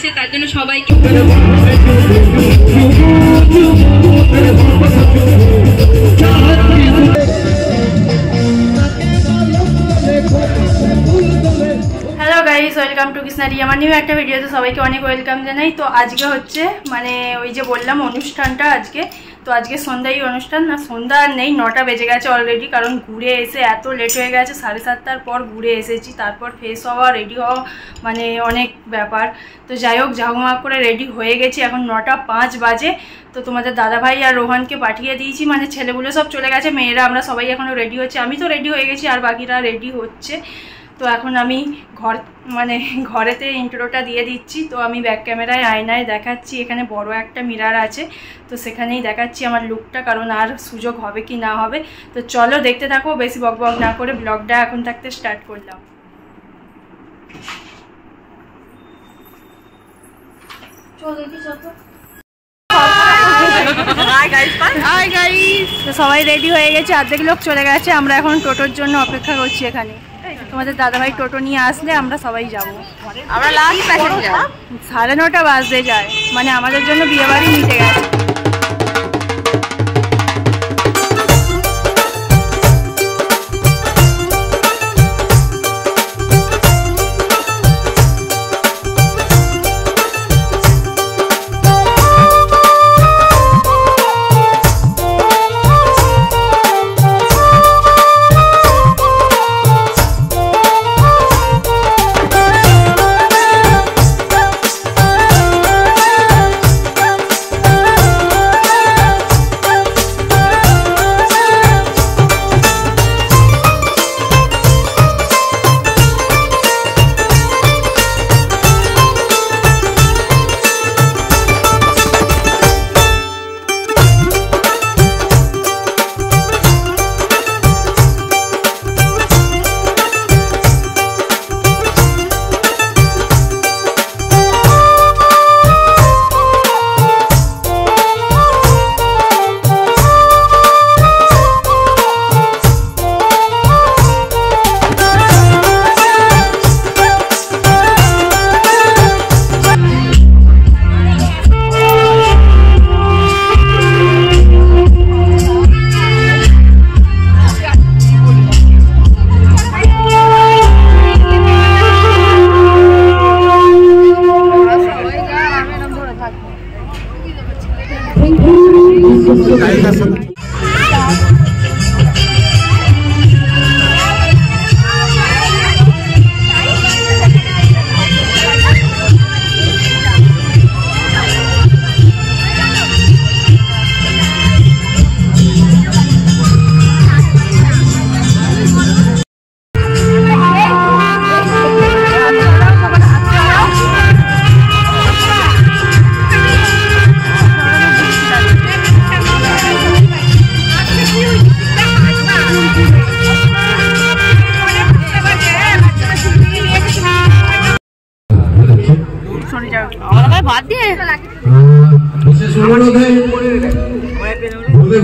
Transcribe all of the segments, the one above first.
দিয়েছে, তার জন্য সবাইকে হ্যালো গাইস, ওয়েলকাম টু কৃষ্ণারি। আমার নিউ একটা ভিডিওতে সবাইকে অনেক ওয়েলকাম জানাই। তো আজকে হচ্ছে মানে ওই যে বললাম অনুষ্ঠানটা আজকে, তো আজকে সন্ধ্যায় অনুষ্ঠান না, সন্ধ্যা আর নেই, 9টা বেজে গেছে অলরেডি। কারণ ঘুরে এসে এত লেট হয়ে গেছে, 7:30টার পর ঘুরে এসেছি, তারপর ফ্রেশ হওয়া, রেডি হওয়া, মানে অনেক ব্যাপার। তো যাই হোক, ঝাউমা করে রেডি হয়ে গেছি, এখন 9:05 বাজে। তো তোমাদের দাদাভাই আর রোহানকে পাঠিয়ে দিয়েছি, মানে ছেলেগুলো সব চলে গেছে, মেয়েরা আমরা সবাই এখনও রেডি হচ্ছে। আমি তো রেডি হয়ে গেছি, আর বাকিরা রেডি হচ্ছে। তো এখন আমি ঘরেতে ইন্ট্রোটা দিয়ে দিচ্ছি। তো আমি ব্যাক ক্যামেরায় আয়নায় দেখাচ্ছি, এখানে বড় একটা মিরার আছে, তো সেখানেই দেখাচ্ছি আমার লুকটা, কারণ আর সুযোগ হবে কি না হবে। তো চলো দেখতে থাকো, বেশি বকবক না করে ব্লগটা এখন থাকতে স্টার্ট করলাম। তো সবাই রেডি হয়ে গেছে, অর্ধেক লোক চলে গেছে, আমরা এখন টোটোর জন্য অপেক্ষা করছি এখানে। তোমাদের দাদাভাই টোটো নিয়ে আসলে আমরা সবাই যাবো। আমরা লাস্ট প্যাসেঞ্জার, 9:30 বাজতে যায়, মানে আমাদের জন্য বিয়ে বাড়ি নিতে গেছে।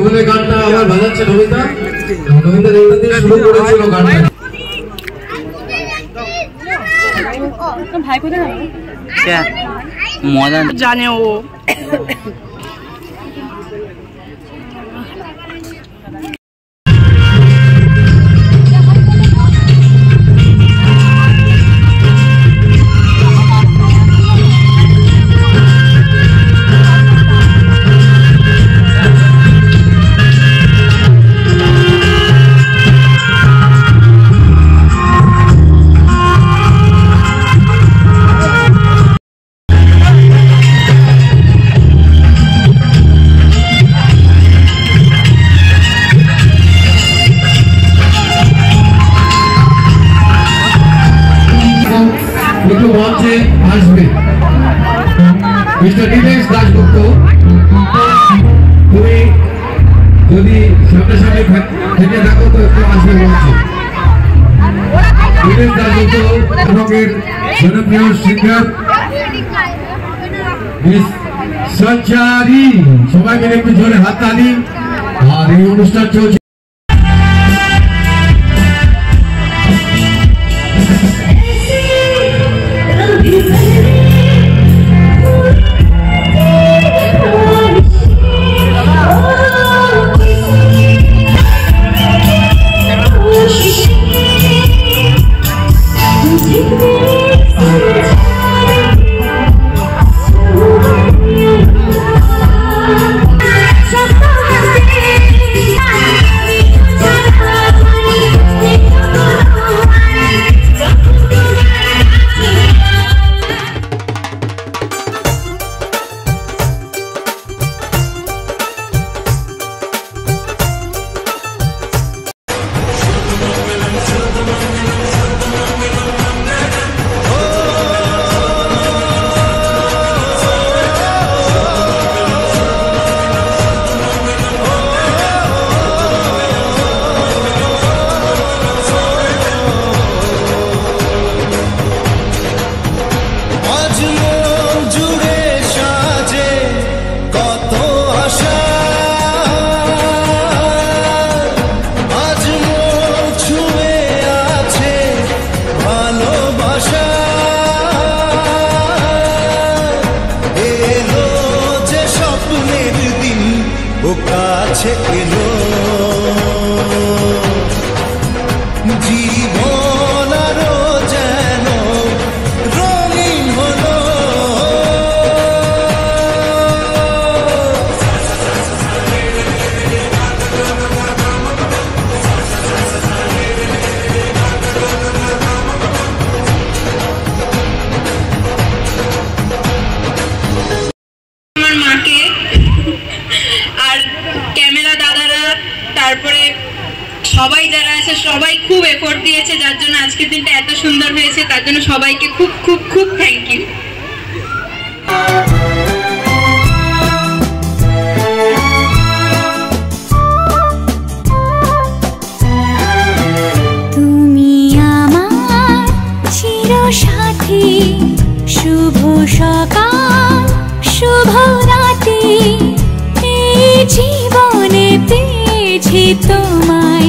ভুলে গানটা আবার বাজাচ্ছে নমিতা শুরু করেছিল গানটা। ভাই কোথায় মজা জানে ও। আসবে মিস্টার দীনেশ দাশগুপ্ত, তুমি যদি সামনে সামনে থেকে থাকো তো একটু আসবে বলছি। দীনেশ দাশগুপ্ত আমাদের জনপ্রিয় সিঙ্গার সঞ্চারী, সবাই মিলে একটু জোরে হাততালি। আর এই অনুষ্ঠান চলছে সবাই যারা আছে সবাই খুব এফোর্ট দিয়েছে, যার জন্য আজকের দিনটা এত সুন্দর হয়েছে। তার জন্য সবাইকে খুব খুব খুব থ্যাংক ইউ। তুমি আমার চিরসাথী, শুভ সকাল শুভ রাতি, এই জীবনে পেয়েছি তোমায়